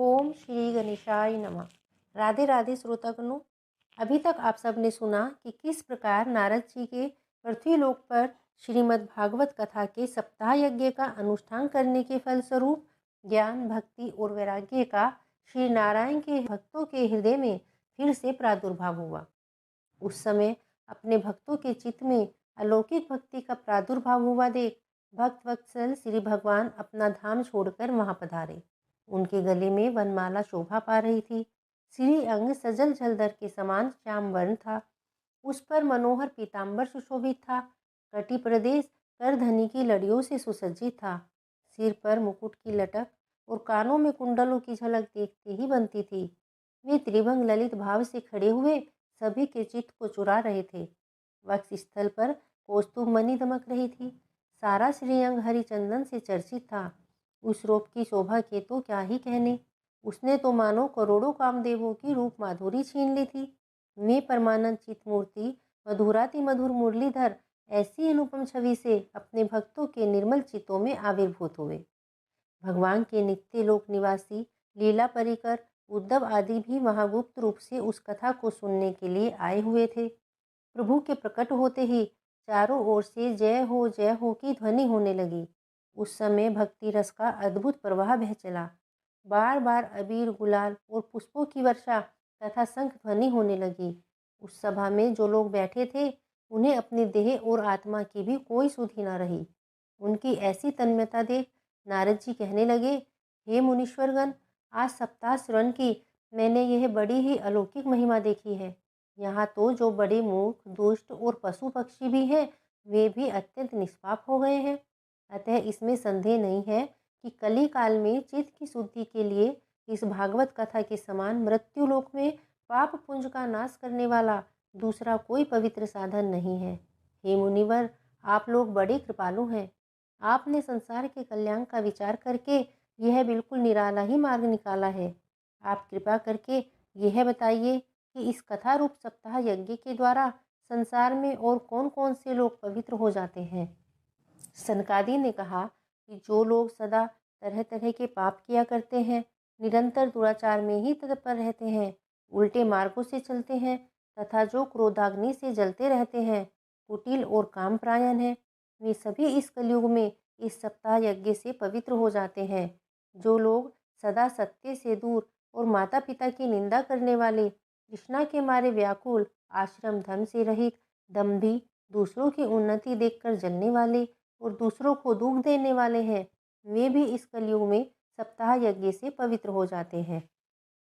ओम श्री गणेशाय नमः। राधे राधे श्रोतागणों, अभी तक आप सब ने सुना कि किस प्रकार नारद जी के पृथ्वीलोक पर श्रीमद् भागवत कथा के सप्ताह यज्ञ का अनुष्ठान करने के फलस्वरूप ज्ञान, भक्ति और वैराग्य का श्री नारायण के भक्तों के हृदय में फिर से प्रादुर्भाव हुआ। उस समय अपने भक्तों के चित्त में अलौकिक भक्ति का प्रादुर्भाव हुआ देख भक्त वत्सल श्री भगवान अपना धाम छोड़कर वहां पधारे। उनके गले में वनमाला शोभा पा रही थी। श्री अंग सजल झलदर के समान श्याम वर्ण था। उस पर मनोहर पीताम्बर सुशोभित था। कटी प्रदेश करधनी की लड़ियों से सुसज्जित था। सिर पर मुकुट की लटक और कानों में कुंडलों की झलक देखते ही बनती थी। वे त्रिभंग ललित भाव से खड़े हुए सभी के चित्त को चुरा रहे थे। वक्ष स्थल पर कौस्तुभ मणि दमक रही थी। सारा श्रीअंग हरिचंदन से चर्चित था। उस रूप की शोभा के तो क्या ही कहने। उसने तो मानो करोड़ों कामदेवों की रूप माधुरी छीन ली थी। वे परमानंद चित मूर्ति मधुराति मधुर मुरलीधर ऐसी अनुपम छवि से अपने भक्तों के निर्मल चित्तों में आविर्भूत हुए। भगवान के नित्य लोक निवासी लीला परिकर उद्धव आदि भी वहां गुप्त रूप से उस कथा को सुनने के लिए आए हुए थे। प्रभु के प्रकट होते ही चारों ओर से जय हो की ध्वनि होने लगी। उस समय भक्ति रस का अद्भुत प्रवाह बह चला। बार बार अबीर, गुलाल और पुष्पों की वर्षा तथा शंख ध्वनि होने लगी। उस सभा में जो लोग बैठे थे उन्हें अपनी देह और आत्मा की भी कोई सुधि न रही। उनकी ऐसी तन्मयता देख नारद जी कहने लगे, हे मुनीश्वरगण, आज सप्ताह श्रवण की मैंने यह बड़ी ही अलौकिक महिमा देखी है। यहाँ तो जो बड़े मूर्ख, दुष्ट और पशु पक्षी भी हैं वे भी अत्यंत निष्पाप हो गए हैं। अतः इसमें संदेह नहीं है कि कली काल में चित्त की शुद्धि के लिए इस भागवत कथा के समान मृत्युलोक में पाप पुंज का नाश करने वाला दूसरा कोई पवित्र साधन नहीं है। हे मुनिवर, आप लोग बड़े कृपालु हैं। आपने संसार के कल्याण का विचार करके यह बिल्कुल निराला ही मार्ग निकाला है। आप कृपा करके यह बताइए कि इस कथा रूप सप्ताह यज्ञ के द्वारा संसार में और कौन कौन से लोग पवित्र हो जाते हैं। सनकादि ने कहा कि जो लोग सदा तरह तरह के पाप किया करते हैं, निरंतर दुराचार में ही तत्पर रहते हैं, उल्टे मार्गों से चलते हैं तथा जो क्रोधाग्नि से जलते रहते हैं, कुटिल और कामपरायण हैं, वे सभी इस कलयुग में इस सप्ताह यज्ञ से पवित्र हो जाते हैं। जो लोग सदा सत्य से दूर और माता पिता की निंदा करने वाले, तृष्णा के मारे व्याकुल, आश्रम धर्म से रहित, दंभी, दूसरों की उन्नति देखकर जलने वाले और दूसरों को दुख देने वाले हैं, वे भी इस कलयुग में सप्ताह यज्ञ से पवित्र हो जाते हैं।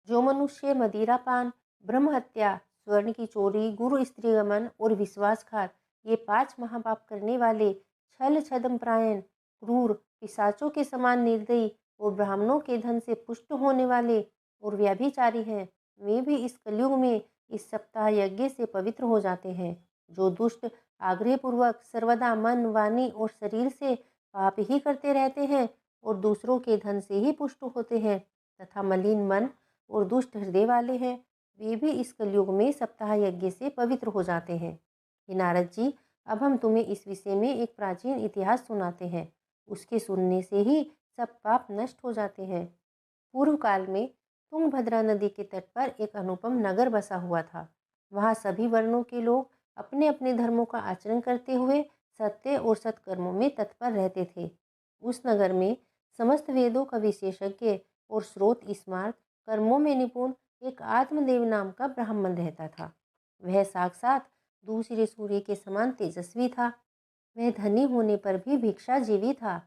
जो मनुष्य मदिरापान, ब्रह्म हत्या, स्वर्ण की चोरी, गुरु स्त्रीगमन और विश्वासघात ये 5 महापाप करने वाले, छल छद्मपरायण, क्रूर, पिशाचों के समान निर्दयी और ब्राह्मणों के धन से पुष्ट होने वाले और व्यभिचारी हैं, वे भी इस कलयुग में इस सप्ताह यज्ञ से पवित्र हो जाते हैं। जो दुष्ट आग्रहपूर्वक सर्वदा मन, वाणी और शरीर से पाप ही करते रहते हैं और दूसरों के धन से ही पुष्ट होते हैं तथा मलिन मन और दुष्ट हृदय वाले हैं, वे भी इस कलयुग में सप्ताह यज्ञ से पवित्र हो जाते हैं। हे नारद जी, अब हम तुम्हें इस विषय में एक प्राचीन इतिहास सुनाते हैं। उसके सुनने से ही सब पाप नष्ट हो जाते हैं। पूर्व काल में तुंगभद्रा नदी के तट पर एक अनुपम नगर बसा हुआ था। वहाँ सभी वर्णों के लोग अपने अपने धर्मों का आचरण करते हुए सत्य और सत्कर्मों में तत्पर रहते थे। उस नगर में समस्त वेदों का विशेषज्ञ और स्रोत स्मार्त कर्मों में निपुण एक आत्मदेव नाम का ब्राह्मण रहता था। वह साक्षात दूसरे सूर्य के समान तेजस्वी था। वह धनी होने पर भी भिक्षाजीवी था।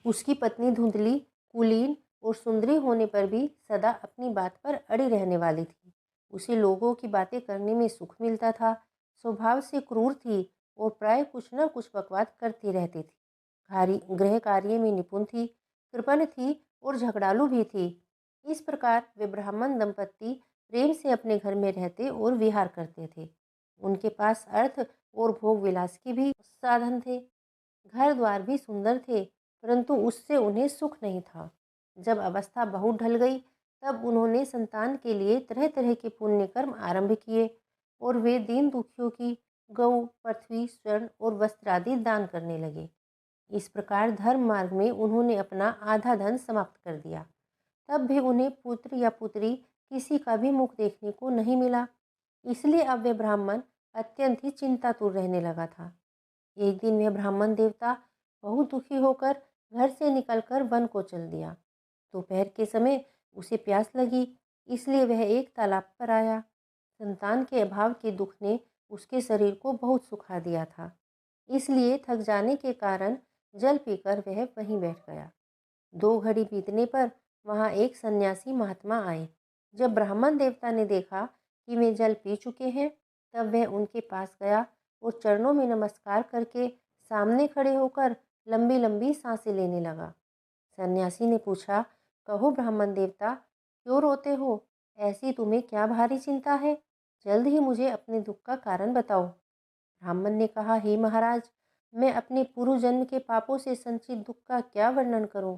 उसकी पत्नी धुंधली, कुलीन और सुंदरी होने पर भी सदा अपनी बात पर अड़ी रहने वाली थी। उसे लोगों की बातें करने में सुख मिलता था। स्वभाव से क्रूर थी और प्राय कुछ न कुछ बकवाद करती रहती थी। गृह कार्य में निपुण थी, कृपण थी और झगड़ालू भी थी। इस प्रकार वे ब्राह्मण दंपत्ति प्रेम से अपने घर में रहते और विहार करते थे। उनके पास अर्थ और भोग विलास के भी साधन थे। घर द्वार भी सुंदर थे, परंतु उससे उन्हें सुख नहीं था। जब अवस्था बहुत ढल गई तब उन्होंने संतान के लिए तरह तरह के पुण्य कर्म आरंभ किए और वे दीन दुखियों की गौ, पृथ्वी, स्वर्ण और वस्त्र आदि दान करने लगे। इस प्रकार धर्म मार्ग में उन्होंने अपना आधा धन समाप्त कर दिया। तब भी उन्हें पुत्र या पुत्री किसी का भी मुख देखने को नहीं मिला। इसलिए अब वह ब्राह्मण अत्यंत ही चिंतातुर रहने लगा था। एक दिन वह ब्राह्मण देवता बहुत दुखी होकर घर से निकलकर वन को चल दिया। दोपहर के समय उसे प्यास लगी, इसलिए वह एक तालाब पर आया। संतान के अभाव के दुख ने उसके शरीर को बहुत सुखा दिया था, इसलिए थक जाने के कारण जल पीकर वह वहीं बैठ गया। 2 घड़ी बीतने पर वहाँ एक सन्यासी महात्मा आए। जब ब्राह्मण देवता ने देखा कि वे जल पी चुके हैं, तब वह उनके पास गया और चरणों में नमस्कार करके सामने खड़े होकर लंबी लंबी सांसें लेने लगा। सन्यासी ने पूछा, कहो ब्राह्मण देवता, क्यों रोते हो? ऐसी तुम्हें क्या भारी चिंता है? जल्द ही मुझे अपने दुख का कारण बताओ। ब्राह्मण ने कहा, हे महाराज, मैं अपने पूर्व जन्म के पापों से संचित दुख का क्या वर्णन करूं?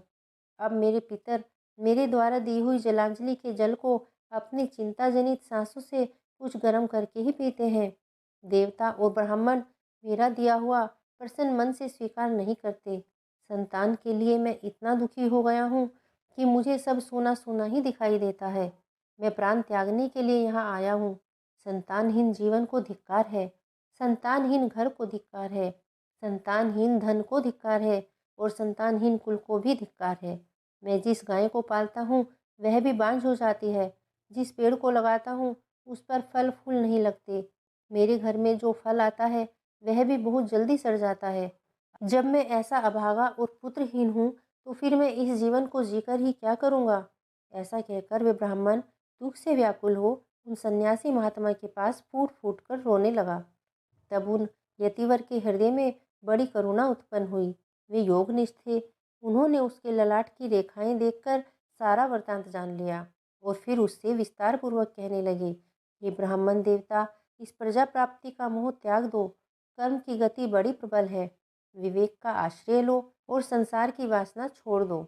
अब मेरे पितर मेरे द्वारा दी हुई जलांजलि के जल को अपनी चिंता जनित सांसों से कुछ गर्म करके ही पीते हैं। देवता और ब्राह्मण मेरा दिया हुआ प्रसन्न मन से स्वीकार नहीं करते। संतान के लिए मैं इतना दुखी हो गया हूँ कि मुझे सब सूना सूना ही दिखाई देता है। मैं प्राण त्यागने के लिए यहाँ आया हूँ। संतानहीन जीवन को धिक्कार है, संतानहीन घर को धिक्कार है, संतानहीन धन को धिक्कार है और संतानहीन कुल को भी धिक्कार है। मैं जिस गाय को पालता हूँ वह भी बांझ हो जाती है। जिस पेड़ को लगाता हूँ उस पर फल फूल नहीं लगते। मेरे घर में जो फल आता है वह भी बहुत जल्दी सड़ जाता है। जब मैं ऐसा अभागा और पुत्रहीन हूँ तो फिर मैं इस जीवन को जीकर ही क्या करूँगा? ऐसा कहकर वे ब्राह्मण दुख से व्याकुल हो उन सन्यासी महात्मा के पास फूट फूट कर रोने लगा। तब उन यतिवर के हृदय में बड़ी करुणा उत्पन्न हुई। वे योगनिष्ठ थे। उन्होंने उसके ललाट की रेखाएं देखकर सारा वृतांत जान लिया और फिर उससे विस्तार पूर्वक कहने लगे, ये ब्राह्मण देवता, इस प्रजा प्राप्ति का मोह त्याग दो। कर्म की गति बड़ी प्रबल है। विवेक का आश्रय लो और संसार की वासना छोड़ दो।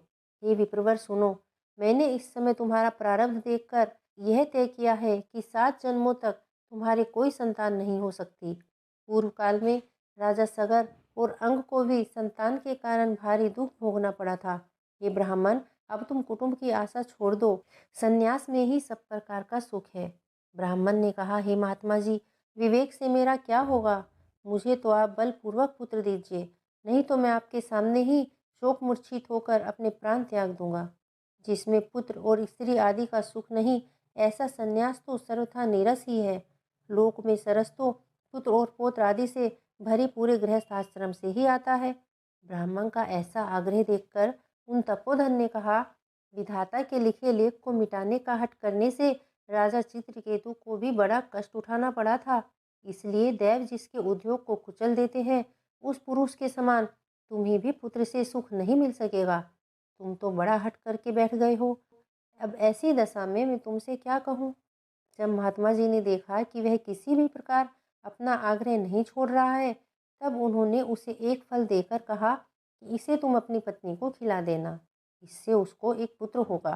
हे विप्रवर सुनो, मैंने इस समय तुम्हारा प्रारब्ध देखकर यह तय किया है कि 7 जन्मों तक तुम्हारे कोई संतान नहीं हो सकती। पूर्व काल में राजा सगर और अंग को भी संतान के कारण भारी दुख भोगना पड़ा था। ये ब्राह्मण, अब तुम कुटुंब की आशा छोड़ दो। संन्यास में ही सब प्रकार का सुख है। ब्राह्मण ने कहा, हे महात्मा जी, विवेक से मेरा क्या होगा? मुझे तो आप बलपूर्वक पुत्र दीजिए, नहीं तो मैं आपके सामने ही शोक मूर्छित होकर अपने प्राण त्याग दूंगा। जिसमें पुत्र और स्त्री आदि का सुख नहीं, ऐसा संन्यास तो सर्वथा नीरस ही है। लोक में सरस तो पुत्र और पौत्र आदि से भरी पूरे गृहस्थ आश्रम से ही आता है। ब्राह्मण का ऐसा आग्रह देखकर उन तपोधन ने कहा, विधाता के लिखे लेख को मिटाने का हठ करने से राजा चित्रकेतु को भी बड़ा कष्ट उठाना पड़ा था। इसलिए दैव जिसके उद्योग को कुचल देते हैं, उस पुरुष के समान तुम्हें भी पुत्र से सुख नहीं मिल सकेगा। तुम तो बड़ा हट करके बैठ गए हो। अब ऐसी दशा में मैं तुमसे क्या कहूँ? जब महात्मा जी ने देखा कि वह किसी भी प्रकार अपना आग्रह नहीं छोड़ रहा है, तब उन्होंने उसे एक फल देकर कहा कि इसे तुम अपनी पत्नी को खिला देना। इससे उसको एक पुत्र होगा।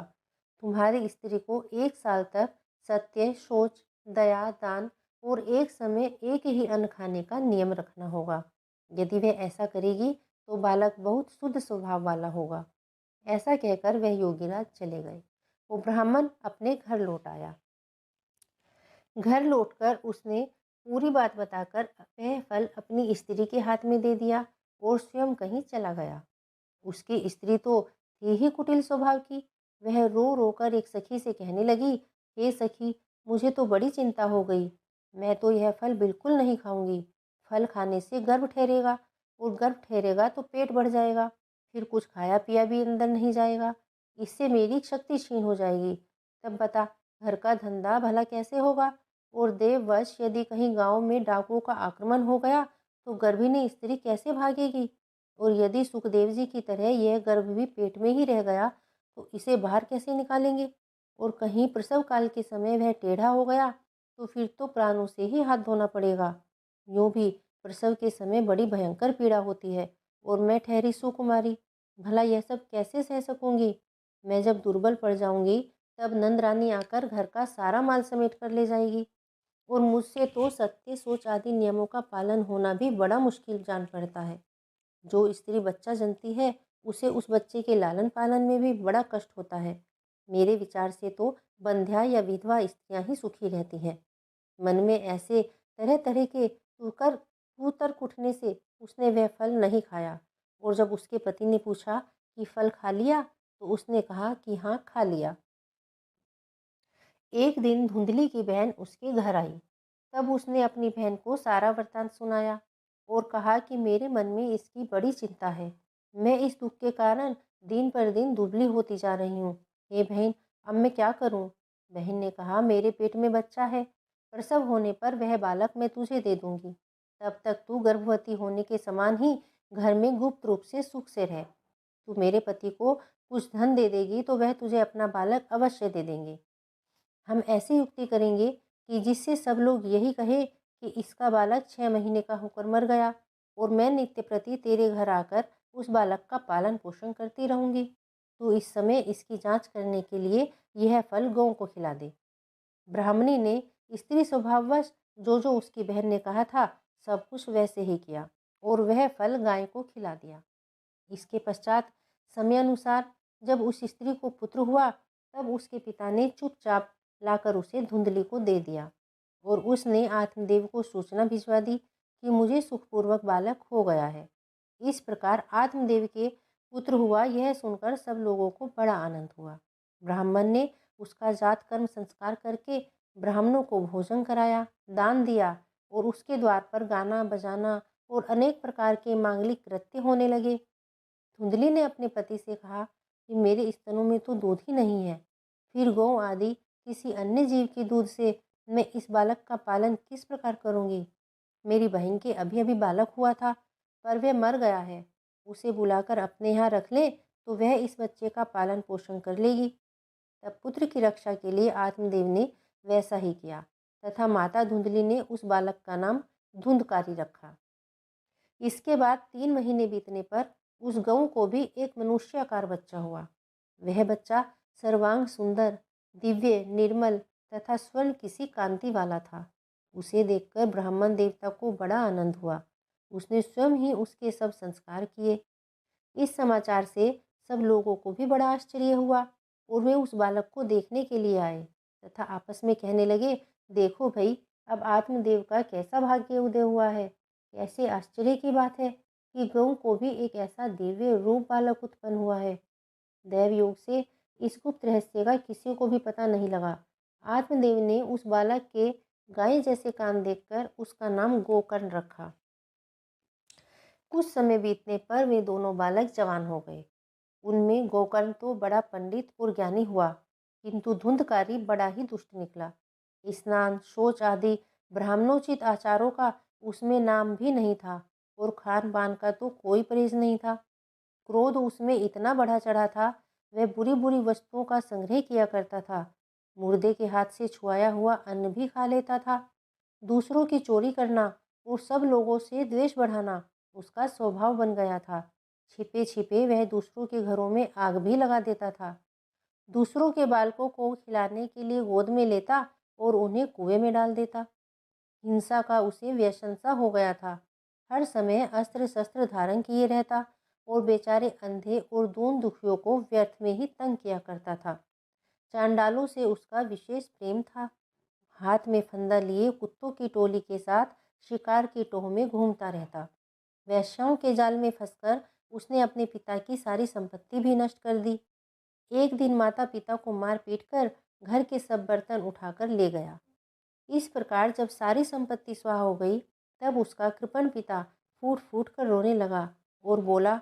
तुम्हारी स्त्री को 1 साल तक सत्य, शौच, दया, दान और एक समय एक ही अन्न खाने का नियम रखना होगा। यदि वह ऐसा करेगी तो बालक बहुत शुद्ध स्वभाव वाला होगा। ऐसा कहकर वह योगीराज चले गए। वो ब्राह्मण अपने घर लौट आया। घर लौटकर उसने पूरी बात बताकर वह फल अपनी स्त्री के हाथ में दे दिया और स्वयं कहीं चला गया। उसकी स्त्री तो थी ही कुटिल स्वभाव की। वह रो रो कर एक सखी से कहने लगी, हे सखी, मुझे तो बड़ी चिंता हो गई। मैं तो यह फल बिल्कुल नहीं खाऊंगी। फल खाने से गर्भ ठहरेगा और गर्भ ठहरेगा तो पेट बढ़ जाएगा, फिर कुछ खाया पिया भी अंदर नहीं जाएगा। इससे मेरी शक्ति क्षीण हो जाएगी। तब बता, घर का धंधा भला कैसे होगा? और देववश यदि कहीं गांव में डाकुओं का आक्रमण हो गया तो गर्भिणी स्त्री कैसे भागेगी? और यदि सुखदेव जी की तरह यह गर्भ भी पेट में ही रह गया तो इसे बाहर कैसे निकालेंगे? और कहीं प्रसव काल के समय वह टेढ़ा हो गया तो फिर तो प्राणों से ही हाथ धोना पड़ेगा। यूँ भी प्रसव के समय बड़ी भयंकर पीड़ा होती है और मैं ठहरी सुकुमारी, भला यह सब कैसे सह सकूंगी? मैं जब दुर्बल पड़ जाऊंगी तब नंद रानी आकर घर का सारा माल समेट कर ले जाएगी और मुझसे तो सत्य, सोच आदि नियमों का पालन होना भी बड़ा मुश्किल जान पड़ता है। जो स्त्री बच्चा जनती है उसे उस बच्चे के लालन पालन में भी बड़ा कष्ट होता है। मेरे विचार से तो बंध्या या विधवा स्त्रियां ही सुखी रहती हैं। मन में ऐसे तरह तरह के कुतर्क उठने से उसने वह फल नहीं खाया, और जब उसके पति ने पूछा कि फल खा लिया, तो उसने कहा कि हाँ, खा लिया। एक दिन धुंधली की बहन उसके घर आई। तब उसने अपनी बहन को सारा वृत्तांत सुनाया और कहा कि मेरे मन में इसकी बड़ी चिंता है। मैं इस दुख के कारण दिन पर दिन दुबली होती जा रही हूँ। हे बहन, अब मैं क्या करूँ? बहन ने कहा, मेरे पेट में बच्चा है। प्रसव होने पर वह बालक मैं तुझे दे दूंगी। तब तक तू गर्भवती होने के समान ही घर में गुप्त रूप से सुख से रह। तू मेरे पति को कुछ धन दे देगी तो वह तुझे अपना बालक अवश्य दे देंगे। हम ऐसी युक्ति करेंगे कि जिससे सब लोग यही कहे कि इसका बालक 6 महीने का होकर मर गया, और मैं नित्य प्रति तेरे घर आकर उस बालक का पालन पोषण करती रहूंगी। तू इस समय इसकी जांच करने के लिए यह फल गौ को खिला दे। ब्राह्मणी ने स्त्री स्वभाववश जो जो उसकी बहन ने कहा था सब कुछ वैसे ही किया, और वह फल गाय को खिला दिया। इसके पश्चात समयानुसार जब उस स्त्री को पुत्र हुआ, तब उसके पिता ने चुपचाप लाकर उसे धुंधली को दे दिया, और उसने आत्मदेव को सूचना भिजवा दी कि मुझे सुखपूर्वक बालक हो गया है। इस प्रकार आत्मदेव के पुत्र हुआ, यह सुनकर सब लोगों को बड़ा आनंद हुआ। ब्राह्मण ने उसका जात कर्म संस्कार करके ब्राह्मणों को भोजन कराया, दान दिया, और उसके द्वार पर गाना बजाना और अनेक प्रकार के मांगलिक कृत्य होने लगे। धुंधली ने अपने पति से कहा कि मेरे स्तनों में तो दूध ही नहीं है, फिर गौ आदि किसी अन्य जीव के दूध से मैं इस बालक का पालन किस प्रकार करूंगी? मेरी बहन के अभी अभी बालक हुआ था, पर वह मर गया है। उसे बुलाकर अपने यहाँ रख ले तो वह इस बच्चे का पालन पोषण कर लेगी। तब पुत्र की रक्षा के लिए आत्मदेव ने वैसा ही किया, तथा माता धुंधली ने उस बालक का नाम धुंधकारी रखा। इसके बाद 3 महीने बीतने पर उस गऊ को भी एक मनुष्याकार बच्चा हुआ। वह बच्चा सर्वांग सुंदर, दिव्य, निर्मल तथा स्वर्ण किसी कांति वाला था। उसे देखकर ब्राह्मण देवता को बड़ा आनंद हुआ। उसने स्वयं ही उसके सब संस्कार किए। इस समाचार से सब लोगों को भी बड़ा आश्चर्य हुआ, और वे उस बालक को देखने के लिए आए तथा आपस में कहने लगे, देखो भाई, अब आत्मदेव का कैसा भाग्य उदय हुआ है। कैसे आश्चर्य की बात है कि गऊ को भी एक ऐसा दिव्य रूप बालक उत्पन्न हुआ है। दैव योग से इस गुप्त रहस्य का किसी को भी पता नहीं लगा। आत्मदेव ने उस बालक के गाय जैसे कान देखकर उसका नाम गोकर्ण रखा। कुछ समय बीतने पर वे दोनों बालक जवान हो गए। उनमें गोकर्ण तो बड़ा पंडित और ज्ञानी हुआ, किंतु धुंधकारी बड़ा ही दुष्ट निकला। स्नान, शौच आदि ब्राह्मणोचित आचारों का उसमें नाम भी नहीं था, और खान पान का तो कोई परहेज नहीं था। क्रोध उसमें इतना बढ़ा चढ़ा था, वह बुरी बुरी वस्तुओं का संग्रह किया करता था। मुर्दे के हाथ से छुआया हुआ अन्न भी खा लेता था। दूसरों की चोरी करना और सब लोगों से द्वेष बढ़ाना उसका स्वभाव बन गया था। छिपे छिपे वह दूसरों के घरों में आग भी लगा देता था। दूसरों के बालकों को खिलाने के लिए गोद में लेता और उन्हें कुएं में डाल देता। हिंसा का उसे व्यसन सा हो गया था। हर समय अस्त्र शस्त्र धारण किए रहता, और बेचारे अंधे और दीन दुखियों को व्यर्थ में ही तंग किया करता था। चांडालों से उसका विशेष प्रेम था। हाथ में फंदा लिए कुत्तों की टोली के साथ शिकार की टोह में घूमता रहता। वैश्याओं के जाल में फंसकर उसने अपने पिता की सारी संपत्ति भी नष्ट कर दी। एक दिन माता पिता को मार पीट कर घर के सब बर्तन उठाकर ले गया। इस प्रकार जब सारी संपत्ति स्वाह हो गई, तब उसका कृपण पिता फूट फूट कर रोने लगा और बोला,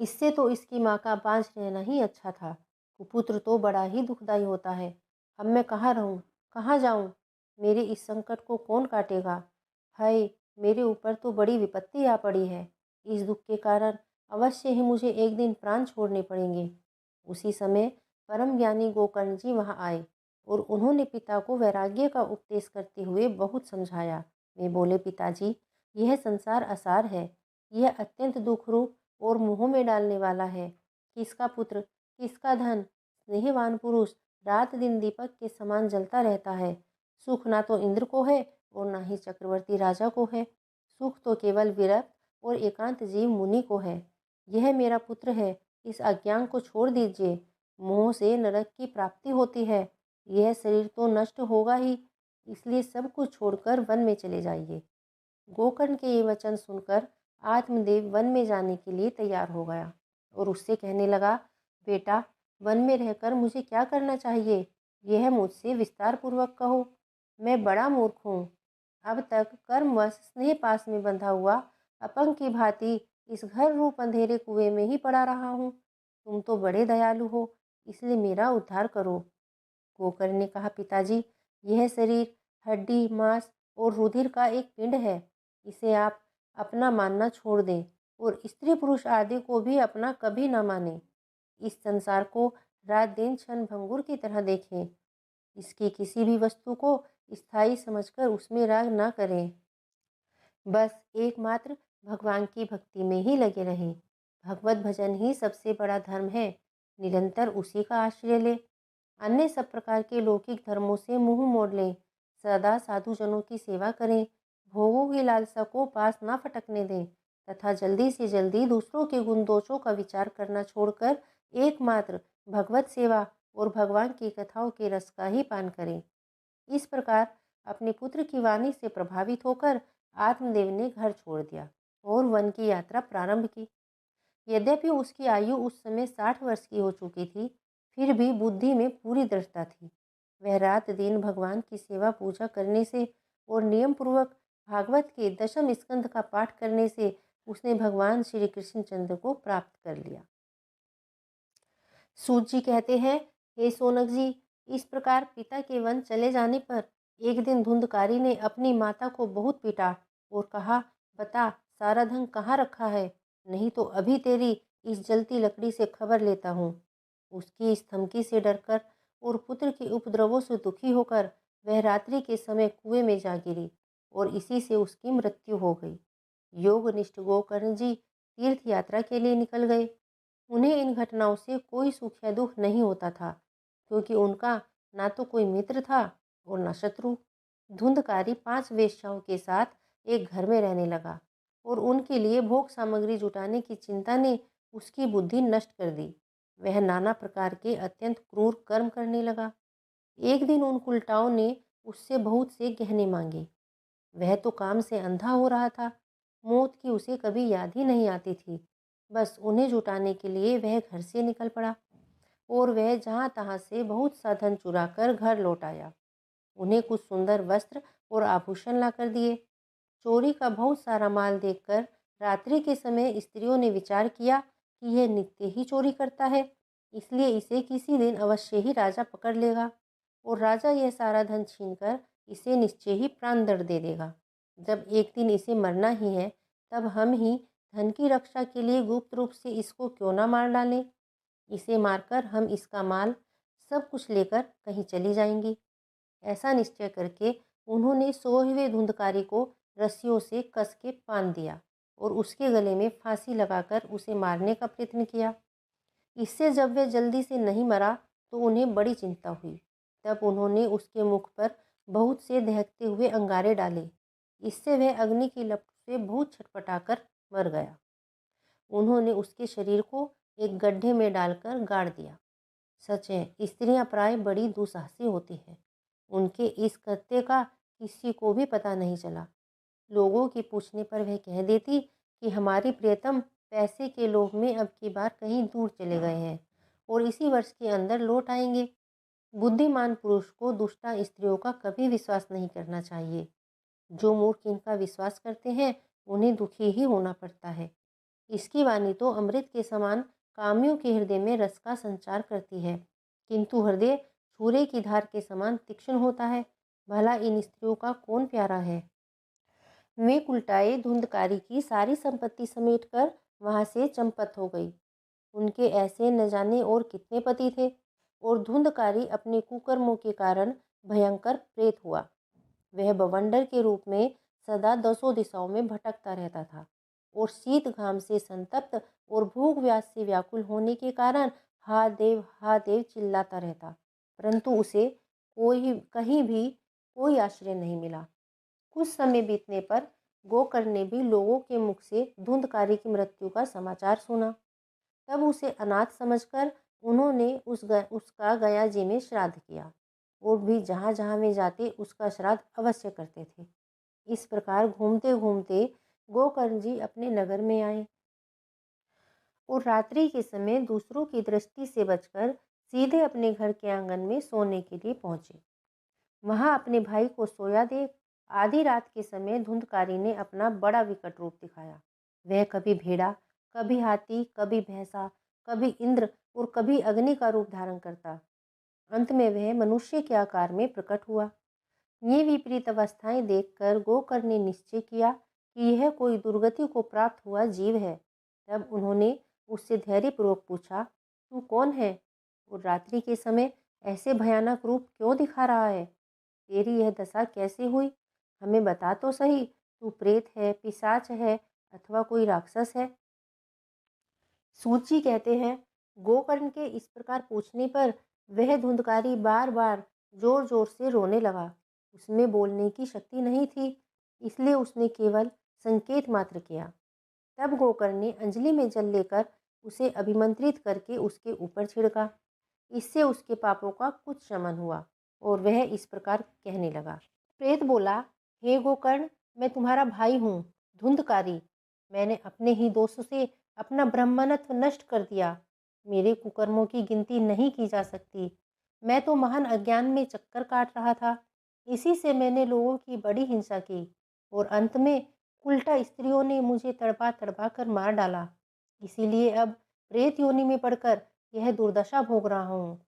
इससे तो इसकी माँ का बांझ रहना ही अच्छा था। कुपुत्र तो बड़ा ही दुखदाई होता है। अब मैं कहाँ रहूँ, कहाँ जाऊँ? मेरे इस संकट को कौन काटेगा? हाय, मेरे ऊपर तो बड़ी विपत्ति आ पड़ी है। इस दुख के कारण अवश्य ही मुझे एक दिन प्राण छोड़ने पड़ेंगे। उसी समय परम ज्ञानी गोकर्ण जी वहाँ आए, और उन्होंने पिता को वैराग्य का उपदेश करते हुए बहुत समझाया। वे बोले, पिताजी, यह संसार असार है। यह अत्यंत दुख रूप और मुँह में डालने वाला है। किसका पुत्र, किसका धन, स्नेहवान पुरुष रात दिन दीपक के समान जलता रहता है। सुख ना तो इंद्र को है और ना ही चक्रवर्ती राजा को है। सुख तो केवल विरक्त और एकांत जीव मुनि को है। यह मेरा पुत्र है, इस अज्ञान को छोड़ दीजिए। मोह से नरक की प्राप्ति होती है। यह शरीर तो नष्ट होगा ही, इसलिए सब कुछ छोड़कर वन में चले जाइए। गोकर्ण के ये वचन सुनकर आत्मदेव वन में जाने के लिए तैयार हो गया और उससे कहने लगा, बेटा, वन में रहकर मुझे क्या करना चाहिए, यह मुझसे विस्तार पूर्वक कहो। मैं बड़ा मूर्ख हूँ। अब तक कर्मवश स्नेह पास में बंधा हुआ अपंग की भांति इस घर रूप अंधेरे कुएं में ही पड़ा रहा हूँ। तुम तो बड़े दयालु हो, इसलिए मेरा उद्धार करो। गोकर्ण ने कहा, पिताजी, यह शरीर हड्डी, मांस और रुधिर का एक पिंड है। इसे आप अपना मानना छोड़ दें और स्त्री पुरुष आदि को भी अपना कभी न माने। इस संसार को रात दिन क्षण भंगुर की तरह देखें। इसकी किसी भी वस्तु को स्थायी समझकर उसमें राग न करें। बस एकमात्र भगवान की भक्ति में ही लगे रहें। भगवत भजन ही सबसे बड़ा धर्म है। निरंतर उसी का आश्रय ले। अन्य सब प्रकार के लौकिक धर्मों से मुंह मोड़ लें। सदा साधुजनों की सेवा करें। भोगों की लालसा को पास ना फटकने दें तथा जल्दी से जल्दी दूसरों के गुण दोषों का विचार करना छोड़कर एकमात्र भगवत सेवा और भगवान की कथाओं के रस का ही पान करें। इस प्रकार अपने पुत्र की वाणी से प्रभावित होकर आत्मदेव ने घर छोड़ दिया और वन की यात्रा प्रारंभ की। यद्यपि उसकी आयु उस समय 60 वर्ष की हो चुकी थी, फिर भी बुद्धि में पूरी दृढ़ता थी। वह रात दिन भगवान की सेवा पूजा करने से और नियम पूर्वक भागवत के दशम स्कंद का पाठ करने से उसने भगवान श्री कृष्णचंद्र को प्राप्त कर लिया। सूत जी कहते हैं, हे सोनक जी, इस प्रकार पिता के वन चले जाने पर एक दिन धुंधकारी ने अपनी माता को बहुत पीटा और कहा, बता, सारा धन कहाँ रखा है, नहीं तो अभी तेरी इस जलती लकड़ी से खबर लेता हूँ। उसकी इस धमकी से डरकर और पुत्र के उपद्रवों से दुखी होकर वह रात्रि के समय कुएं में जा गिरी और इसी से उसकी मृत्यु हो गई। योगनिष्ठ गोकर्ण जी तीर्थ यात्रा के लिए निकल गए। उन्हें इन घटनाओं से कोई सुख या दुख नहीं होता था, क्योंकि उनका ना तो कोई मित्र था और न शत्रु। धुंधकारी 5 वेश्याओं के साथ एक घर में रहने लगा और उनके लिए भोग सामग्री जुटाने की चिंता ने उसकी बुद्धि नष्ट कर दी। वह नाना प्रकार के अत्यंत क्रूर कर्म करने लगा। एक दिन उन उल्टाओं ने उससे बहुत से गहने मांगे। वह तो काम से अंधा हो रहा था। मौत की उसे कभी याद ही नहीं आती थी। बस उन्हें जुटाने के लिए वह घर से निकल पड़ा और वह जहाँ तहाँ से बहुत सा धन चुरा कर घर लौट आया। उन्हें कुछ सुंदर वस्त्र और आभूषण ला कर दिए। चोरी का बहुत सारा माल देखकर रात्रि के समय स्त्रियों ने विचार किया कि यह नित्य ही चोरी करता है, इसलिए इसे किसी दिन अवश्य ही राजा पकड़ लेगा और राजा यह सारा धन छीनकर इसे निश्चय ही प्राण दंड दे देगा। जब एक दिन इसे मरना ही है, तब हम ही धन की रक्षा के लिए गुप्त रूप से इसको क्यों ना मार डालें। इसे मारकर हम इसका माल सब कुछ लेकर कहीं चली जाएंगी। ऐसा निश्चय करके उन्होंने 100वें धुंधकारी को रस्सियों से कस के बांध दिया और उसके गले में फांसी लगाकर उसे मारने का प्रयत्न किया। इससे जब वह जल्दी से नहीं मरा तो उन्हें बड़ी चिंता हुई। तब उन्होंने उसके मुख पर बहुत से दहकते हुए अंगारे डाले। इससे वह अग्नि की लपट से बहुत छटपटाकर मर गया। उन्होंने उसके शरीर को एक गड्ढे में डालकर गाड़ दिया। सच है, स्त्रियां प्राय बड़ी दुस्साहसी होती हैं। उनके इस कृत्य का किसी को भी पता नहीं चला। लोगों के पूछने पर वह कह देती कि हमारी प्रियतम पैसे के लोभ में अब की बार कहीं दूर चले गए हैं और इसी वर्ष के अंदर लौट आएंगे। बुद्धिमान पुरुष को दुष्टा स्त्रियों का कभी विश्वास नहीं करना चाहिए। जो मूर्ख इनका विश्वास करते हैं, उन्हें दुखी ही होना पड़ता है। इसकी वाणी तो अमृत के समान कामियों के हृदय में रस का संचार करती है, किंतु हृदय छुरे की धार के समान तीक्ष्ण होता है। भला इन स्त्रियों का कौन प्यारा है। वे उल्टाए धुंधकारी की सारी संपत्ति समेटकर वहां से चंपत हो गई। उनके ऐसे न जाने और कितने पति थे और धुंधकारी अपने कुकर्मों के कारण भयंकर प्रेत हुआ। वह बवंडर के रूप में सदा 10 दिशाओं में भटकता रहता था और शीत घाम से संतप्त और भूख व्यास से व्याकुल होने के कारण हा देव चिल्लाता रहता, परंतु उसे कहीं भी कोई आश्रय नहीं मिला। कुछ समय बीतने पर गोकर्ण ने भी लोगों के मुख से धुंधकारी की मृत्यु का समाचार सुना। तब उसे अनाथ समझकर उन्होंने उसका गया जी में श्राद्ध किया और भी जहाँ जहाँ वे जाते उसका श्राद्ध अवश्य करते थे। इस प्रकार घूमते घूमते गोकर्ण जी अपने नगर में आए और रात्रि के समय दूसरों की दृष्टि से बचकर सीधे अपने घर के आंगन में सोने के लिए पहुंचे। वहां अपने भाई को सोया देख आधी रात के समय धुंधकारी ने अपना बड़ा विकट रूप दिखाया। वह कभी भेड़ा, कभी हाथी, कभी भैंसा, कभी इंद्र और कभी अग्नि का रूप धारण करता। अंत में वह मनुष्य के आकार में प्रकट हुआ। ये विपरीत अवस्थाएं देखकर गोकर्ण ने निश्चय किया कि यह कोई दुर्गति को प्राप्त हुआ जीव है। तब उन्होंने उससे धैर्यपूर्वक पूछा, तू कौन है और रात्रि के समय ऐसे भयानक रूप क्यों दिखा रहा है? तेरी यह दशा कैसे हुई? हमें बता तो सही, तू प्रेत है, पिशाच है अथवा कोई राक्षस है? सूची कहते हैं, गोकर्ण के इस प्रकार पूछने पर वह धुंधकारी बार बार जोर जोर से रोने लगा। उसमें बोलने की शक्ति नहीं थी, इसलिए उसने केवल संकेत मात्र किया। तब गोकर्ण ने अंजलि में जल लेकर उसे अभिमंत्रित करके उसके ऊपर छिड़का। इससे उसके पापों का कुछ शमन हुआ और वह इस प्रकार कहने लगा। प्रेत बोला, हे गोकर्ण, मैं तुम्हारा भाई हूँ, धुंधकारी। मैंने अपने ही दोष से अपना ब्रह्मणत्व नष्ट कर दिया। मेरे कुकर्मों की गिनती नहीं की जा सकती। मैं तो महान अज्ञान में चक्कर काट रहा था। इसी से मैंने लोगों की बड़ी हिंसा की और अंत में उल्टा स्त्रियों ने मुझे तड़पा तड़पा कर मार डाला। इसीलिए अब प्रेत योनि में पड़कर यह दुर्दशा भोग रहा हूँ।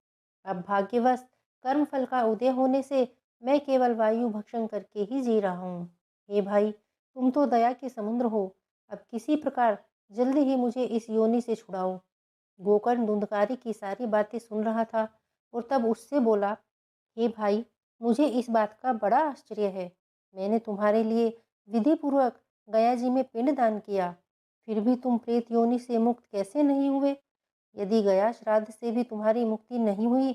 अब भाग्यवश कर्म फल का उदय होने से मैं केवल वायु भक्षण करके ही जी रहा हूँ। हे भाई, तुम तो दया के समुद्र हो। अब किसी प्रकार जल्दी ही मुझे इस योनि से छुड़ाओ। गोकर्ण धुंधकारी की सारी बातें सुन रहा था और तब उससे बोला, हे भाई, मुझे इस बात का बड़ा आश्चर्य है। मैंने तुम्हारे लिए विधि पूर्वक गया जी में पिंड दान किया, फिर भी तुम प्रेत योनि से मुक्त कैसे नहीं हुए? यदि गया श्राद्ध से भी तुम्हारी मुक्ति नहीं हुई,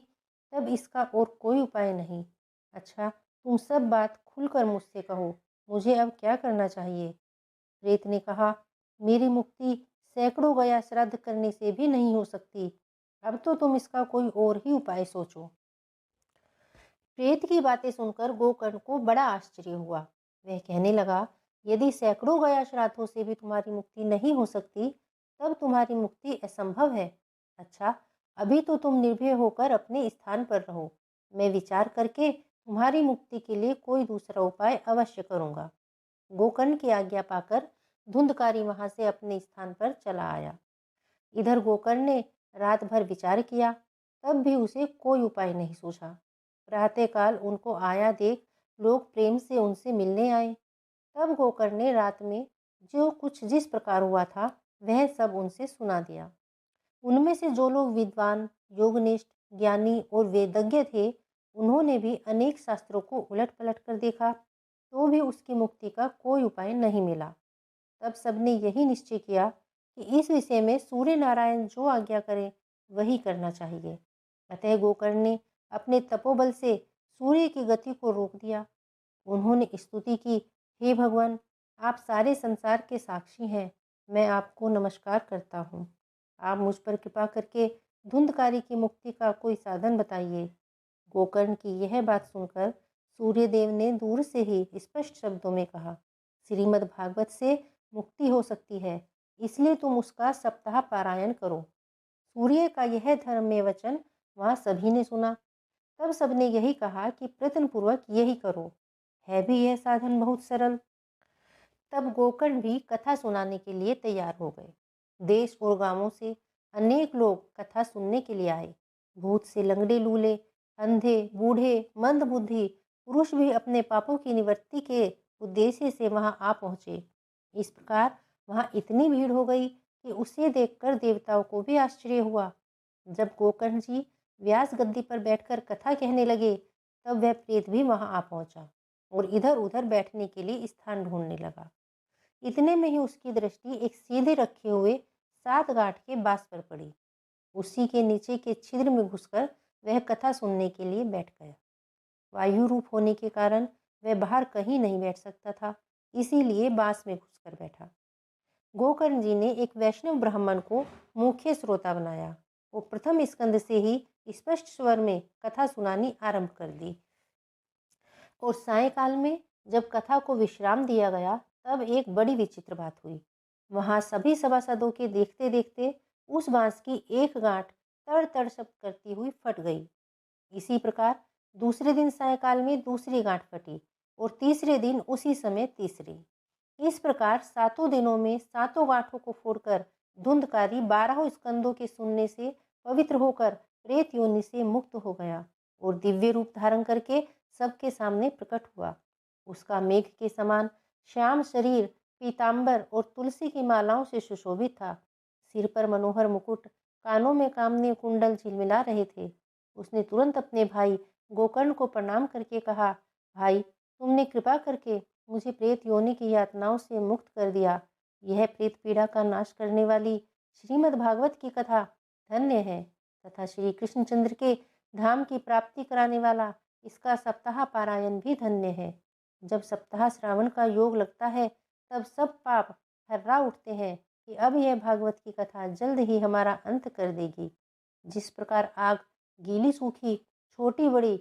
तब इसका और कोई उपाय नहीं। अच्छा, तुम सब बात खुलकर मुझसे कहो, मुझे अब क्या करना चाहिए? प्रेत ने कहा, मेरी मुक्ति सैकड़ों गया श्राद्ध करने से भी नहीं हो सकती। अब तो तुम इसका कोई और ही उपाय सोचो। प्रेत की बातें सुनकर गोकर्ण को बड़ा आश्चर्य हुआ। वह कहने लगा, यदि सैकड़ों गया श्राद्धों से भी तुम्हारी मुक्ति नहीं हो सकती, तब तुम्हारी मुक्ति असंभव है। अच्छा, अभी तो तुम निर्भय होकर अपने स्थान पर रहो। मैं विचार करके तुम्हारी मुक्ति के लिए कोई दूसरा उपाय अवश्य करूंगा। गोकर्ण की आज्ञा पाकर धुंधकारी वहां से अपने स्थान पर चला आया। इधर गोकर्ण ने रात भर विचार किया, तब भी उसे कोई उपाय नहीं सूझा। प्रातःकाल उनको आया देख लोग प्रेम से उनसे मिलने आए। तब गोकर्ण ने रात में जो कुछ जिस प्रकार हुआ था वह सब उनसे सुना दिया। उनमें से जो लोग विद्वान, योगनिष्ठ, ज्ञानी और वेदज्ञ थे, उन्होंने भी अनेक शास्त्रों को उलट पलट कर देखा, तो भी उसकी मुक्ति का कोई उपाय नहीं मिला। तब सबने यही निश्चय किया कि इस विषय में सूर्य नारायण जो आज्ञा करें वही करना चाहिए। अतः गोकर्ण ने अपने तपोबल से सूर्य की गति को रोक दिया। उन्होंने स्तुति की, हे भगवान, आप सारे संसार के साक्षी हैं, मैं आपको नमस्कार करता हूँ। आप मुझ पर कृपा करके धुंधकारी की मुक्ति का कोई साधन बताइए। गोकर्ण की यह बात सुनकर सूर्यदेव ने दूर से ही स्पष्ट शब्दों में कहा, श्रीमद् भागवत से मुक्ति हो सकती है, इसलिए तुम उसका सप्ताह पारायण करो। सूर्य का यह धर्ममय वचन वहां सभी ने सुना। तब सबने यही कहा कि प्रयत्न पूर्वक यही करो, है भी यह साधन बहुत सरल। तब गोकर्ण भी कथा सुनाने के लिए तैयार हो गए। देश और गांवों से अनेक लोग कथा सुनने के लिए आए। भूत से लंगड़े लूले, अंधे, बूढ़े, मंद बुद्धि पुरुष भी अपने पापों की निवृत्ति के उद्देश्य से वहां आ पहुंचे। इस प्रकार वहां इतनी भीड़ हो गई कि उसे देखकर देवताओं को भी आश्चर्य हुआ। जब गोकर्ण जी व्यास गद्दी पर बैठकर कथा कहने लगे, तब वह प्रेत भी वहां आ पहुंचा और इधर उधर बैठने के लिए स्थान ढूंढने लगा। इतने में ही उसकी दृष्टि एक सीधे रखे हुए 7 गांठ के बांस पर पड़ी। उसी के नीचे के छिद्र में घुसकर वह कथा सुनने के लिए बैठ गया। वायु रूप होने के कारण वह बाहर कहीं नहीं बैठ सकता था, इसीलिए बांस में घुसकर बैठा। गोकर्ण जी ने एक वैष्णव ब्राह्मण को मुख्य श्रोता बनाया वो प्रथम स्कंद से ही स्पष्ट स्वर में कथा सुनानी आरंभ कर दी। और सायंकाल में जब कथा को विश्राम दिया गया तब एक बड़ी विचित्र बात हुई। वहां सभी सभासदों के देखते देखते उस बांस की एक गांठ तड़ तड़ शब्द करती हुई फट गई। इसी प्रकार दूसरे दिन सायंकाल में दूसरी गांठ फटी और तीसरे दिन उसी समय तीसरी। इस प्रकार 7 दिनों में 7 गांठों को फोड़कर धुंधकारी 12 स्कंदों के सुनने से पवित्र होकर प्रेत योनि से मुक्त हो गया और दिव्य रूप धारण करके सबके सामने प्रकट हुआ। उसका मेघ के समान श्याम शरीर पीतांबर और तुलसी की मालाओं से सुशोभित था। सिर पर मनोहर मुकुट, कानों में कामनी कुंडल झिलमिला रहे थे। उसने तुरंत अपने भाई गोकर्ण को प्रणाम करके कहा, भाई तुमने कृपा करके मुझे प्रेत योनि की यातनाओं से मुक्त कर दिया। यह प्रेत पीड़ा का नाश करने वाली श्रीमद् भागवत की कथा धन्य है तथा श्री कृष्णचंद्र के धाम की प्राप्ति कराने वाला इसका सप्ताह पारायण भी धन्य है। जब सप्ताह श्रावण का योग लगता है तब सब पाप थर्रा उठते हैं कि अब यह भागवत की कथा जल्द ही हमारा अंत कर देगी। जिस प्रकार आग गीली सूखी छोटी बड़ी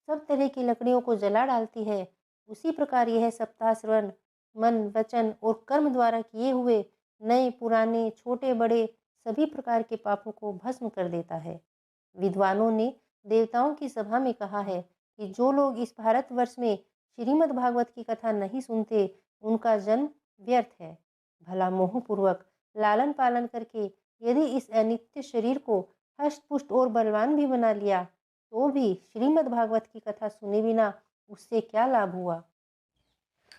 सब तरह की लकड़ियों को जला डालती है, उसी प्रकार यह सप्ताह श्रवण मन वचन और कर्म द्वारा किए हुए नए पुराने छोटे बड़े सभी प्रकार के पापों को भस्म कर देता है। विद्वानों ने देवताओं की सभा में कहा है कि जो लोग इस भारतवर्ष में श्रीमद् भागवत की कथा नहीं सुनते उनका जन्म व्यर्थ है। भला मोहपूर्वक लालन पालन करके यदि इस अनित्य शरीर को हष्ट पुष्ट और बलवान भी बना लिया तो भी श्रीमद् भागवत की कथा सुने बिना उससे क्या लाभ हुआ।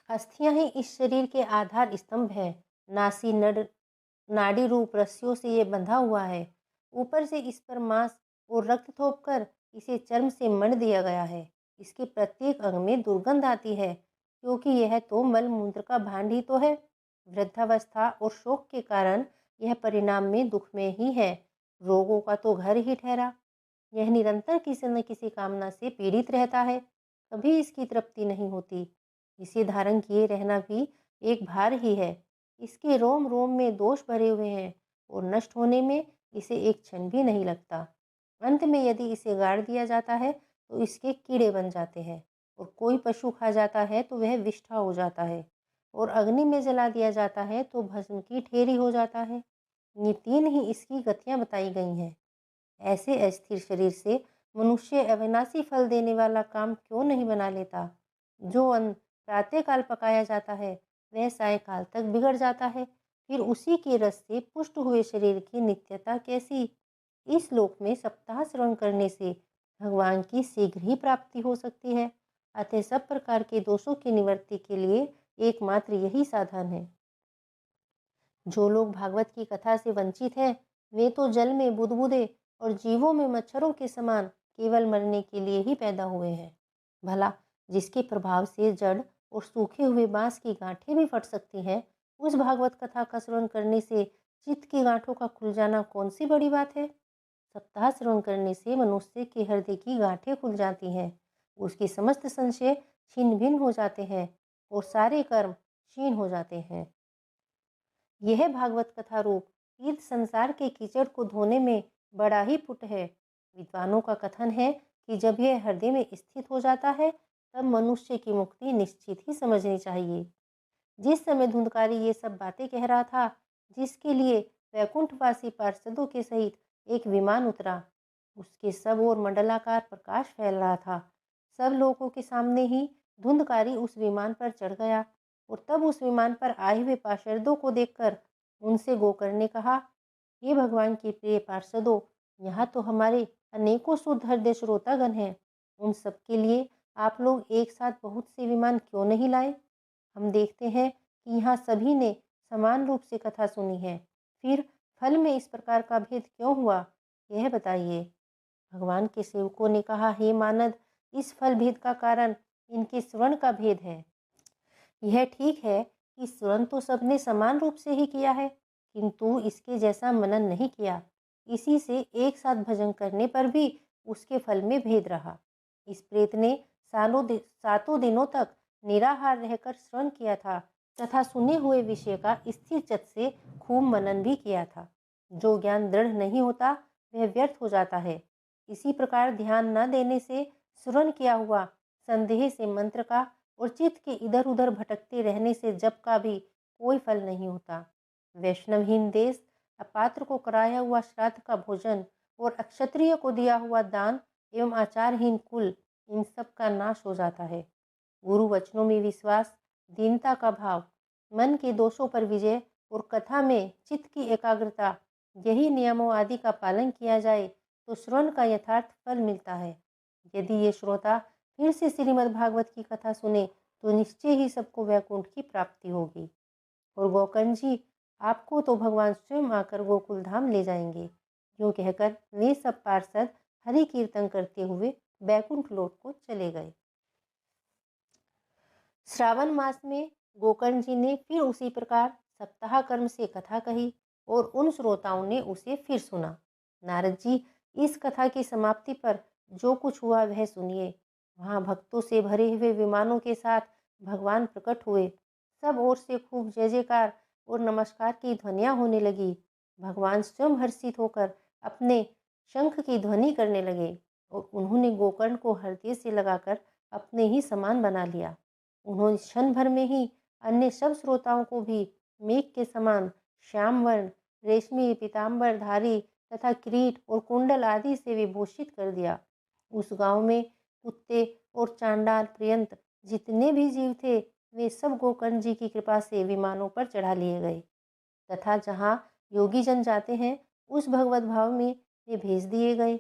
अस्थियां ही इस शरीर के आधार स्तंभ है। नासी नाड़ी रूप रस्सियों से ये बंधा हुआ है। ऊपर से इस पर मांस और रक्त थोप कर इसे चर्म से मढ़ दिया गया है। इसके प्रत्येक अंग में दुर्गंध आती है क्योंकि यह तो मल मूत्र का भांड ही तो है। वृद्धावस्था और शोक के कारण यह परिणाम में दुख में ही है। रोगों का तो घर ही ठहरा। यह निरंतर किसी न किसी कामना से पीड़ित रहता है, कभी इसकी तृप्ति नहीं होती। इसे धारण किए रहना भी एक भार ही है। इसके रोम रोम में दोष भरे हुए हैं और नष्ट होने में इसे एक क्षण भी नहीं लगता। अंत में यदि इसे गाड़ दिया जाता है तो इसके कीड़े बन जाते हैं और कोई पशु खा जाता है तो वह विष्ठा हो जाता है और अग्नि में जला दिया जाता है तो भस्म की ठेरी हो जाता है। ये 3 ही इसकी गतियां बताई गई हैं। ऐसे अस्थिर शरीर से मनुष्य अविनाशी फल देने वाला काम क्यों नहीं बना लेता। जो अन्न प्रातःकाल पकाया जाता है वह सायंकाल तक बिगड़ जाता है, फिर उसी के रस से पुष्ट हुए शरीर की नित्यता कैसी। इस लोक में सप्ताह श्रवण करने से भगवान की शीघ्र ही प्राप्ति हो सकती है। अतः सब प्रकार के दोषों की निवृत्ति के लिए एकमात्र यही साधन है। जो लोग भागवत की कथा से वंचित हैं वे तो जल में बुदबुदे और जीवों में मच्छरों के समान केवल मरने के लिए ही पैदा हुए हैं। भला जिसके प्रभाव से जड़ और सूखे हुए बांस की गांठें भी फट सकती हैं, उस भागवत कथा का श्रवण करने से चित्त की गांठों का खुल जाना कौन सी बड़ी बात है। सप्ताह श्रवण करने से मनुष्य के हृदय की गांठें खुल जाती हैं, उसके समस्त संशय छिन्न भिन्न हो जाते हैं और सारे कर्म क्षीण हो जाते हैं। यह भागवत कथा रूप तीर्थ संसार के कीचड़ को धोने में बड़ा ही पुट है। विद्वानों का कथन है कि जब यह हृदय में स्थित हो जाता है तब मनुष्य की मुक्ति निश्चित ही समझनी चाहिए। जिस समय धुंधकारी ये सब बातें कह रहा था, जिसके लिए वैकुंठवासी पार्षदों के सहित एक विमान उतरा, उसके सब ओर मंडलाकार प्रकाश फैल रहा था। सब लोगों के सामने ही धुंधकारी उस विमान पर चढ़ गया और तब उस विमान पर आए हुए पार्षदों को देखकर उनसे गोकर्ण ने कहा, हे भगवान के प्रिय पार्षदों, यहाँ तो हमारे अनेकों शुद्ध हृदय श्रोतागण हैं। उन सबके लिए आप लोग एक साथ बहुत से विमान क्यों नहीं लाए। हम देखते हैं कि यहाँ सभी ने समान रूप से कथा सुनी है, फिर फल में इस प्रकार का भेद क्यों हुआ, यह बताइए। भगवान के सेवकों ने कहा, हे मानद, इस फल भेद का कारण इनके श्रवण का भेद है। यह ठीक है कि श्रवण तो सबने समान रूप से ही किया है, किंतु इसके जैसा मनन नहीं किया। इसी से एक साथ भजन करने पर भी उसके फल में भेद रहा। इस प्रेत ने 7 दिनों तक निराहार रहकर श्रवण किया था तथा सुने हुए विषय का स्थिर चित्त से खूब मनन भी किया था। जो ज्ञान दृढ़ नहीं होता वह व्यर्थ हो जाता है। इसी प्रकार ध्यान न देने से श्रवण किया हुआ संदेह से मंत्र का और चित्त के इधर उधर भटकते रहने से जप का भी कोई फल नहीं होता। वैष्णवहीन देश, अपात्र को कराया हुआ श्राद्ध का भोजन और अक्षत्रिय को दिया हुआ दान एवं आचारहीन कुल, इन सब का नाश हो जाता है। गुरु वचनों में विश्वास, दीनता का भाव, मन के दोषों पर विजय और कथा में चित्त की एकाग्रता, यही नियमों आदि का पालन किया जाए तो श्रवण का यथार्थ फल मिलता है। यदि ये श्रोता फिर से श्रीमद् भागवत की कथा सुने तो निश्चय ही सबको वैकुंठ की प्राप्ति होगी। और गोकर्ण जी, आपको तो भगवान स्वयं आकर गोकुल धाम ले जाएंगे। यूँ कहकर वे सब पार्षद हरि कीर्तन करते हुए बैकुंठ लौट को चले गए। श्रावण मास में गोकर्ण जी ने फिर उसी प्रकार सप्ताह कर्म से कथा कही और उन श्रोताओं ने उसे फिर सुना। नारद जी, इस कथा की समाप्ति पर जो कुछ हुआ वह सुनिए। वहाँ भक्तों से भरे हुए विमानों के साथ भगवान प्रकट हुए। सब ओर से खूब जय जयकार और नमस्कार की ध्वनियाँ होने लगी। भगवान स्वयं हर्षित होकर अपने शंख की ध्वनि करने लगे और उन्होंने गोकर्ण को हृदय से लगाकर अपने ही समान बना लिया। उन्होंने क्षण भर में ही अन्य सब श्रोताओं को भी मेघ के समान श्याम वर्ण, रेशमी पीताम्बरधारी तथा किरीट और कुंडल आदि से विभूषित कर दिया। उस गांव में कुत्ते और चांडाल पर्यंत जितने भी जीव थे वे सब गोकर्ण जी की कृपा से विमानों पर चढ़ा लिए गए तथा जहाँ योगी जन जाते हैं उस भगवत भाव में वे भेज दिए गए।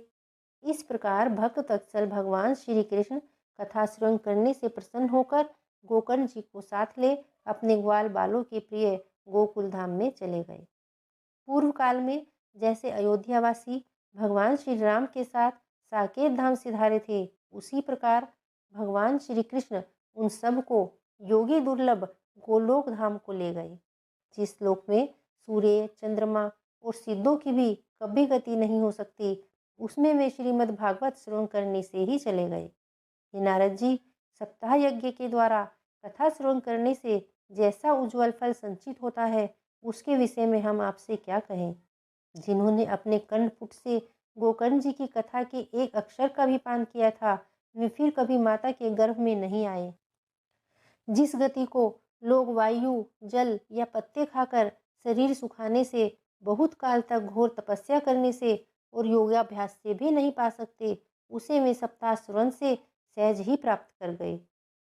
इस प्रकार भक्त तत्सल भगवान श्री कृष्ण कथा श्रवण करने से प्रसन्न होकर गोकर्ण जी को साथ ले अपने ग्वाल बालों के प्रिय गोकुल धाम में चले गए। पूर्व काल में जैसे अयोध्यावासी भगवान श्री राम के साथ साकेत धाम सिधारे थे, उसी प्रकार भगवान श्री कृष्ण उन सब को योगी दुर्लभ गोलोक धाम को ले गए, जिस लोक में सूर्य, चंद्रमा और सिद्धों की भी कभी गति नहीं हो सकती। उसमें वे श्रीमद् भागवत श्रवण करने से ही चले गए। हे नारद जी, सप्ताह यज्ञ के द्वारा कथा श्रवण करने से जैसा उज्जवल फल संचित होता है, उसके विषय में हम आपसे क्या कहें। जिन्होंने अपने कर्णपुट से गोकर्ण जी की कथा के एक अक्षर का भी पान किया था, वे फिर कभी माता के गर्भ में नहीं आए। जिस गति को लोग वायु, जल या पत्ते खाकर शरीर सुखाने से, बहुत काल तक घोर तपस्या करने से और योगाभ्यास से भी नहीं पा सकते, उसे वे सप्ताह श्रवण से सहज ही प्राप्त कर गए।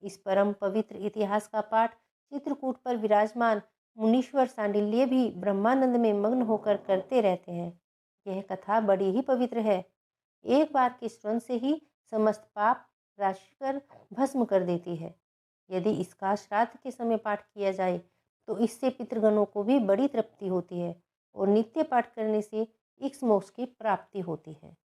इस परम पवित्र इतिहास का पाठ चित्रकूट पर विराजमान मुनीश्वर सांडिल्य भी ब्रह्मानंद में मग्न होकर करते रहते हैं। यह कथा बड़ी ही पवित्र है। एक बार के श्रवण से ही समस्त पाप राशि कर भस्म कर देती है। यदि इसका श्राद्ध के समय पाठ किया जाए तो इससे पितृगणों को भी बड़ी तृप्ति होती है और नित्य पाठ करने से इक्ष मोक्ष की प्राप्ति होती है।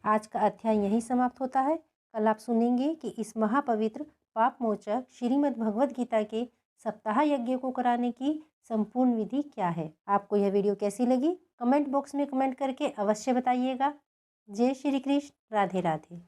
आज का अध्याय यहीं समाप्त होता है। कल आप सुनेंगे कि इस महापवित्र पाप मोचक श्रीमद् भगवद गीता के सप्ताह यज्ञ को कराने की संपूर्ण विधि क्या है। आपको यह वीडियो कैसी लगी कमेंट बॉक्स में कमेंट करके अवश्य बताइएगा। जय श्री कृष्ण, राधे राधे।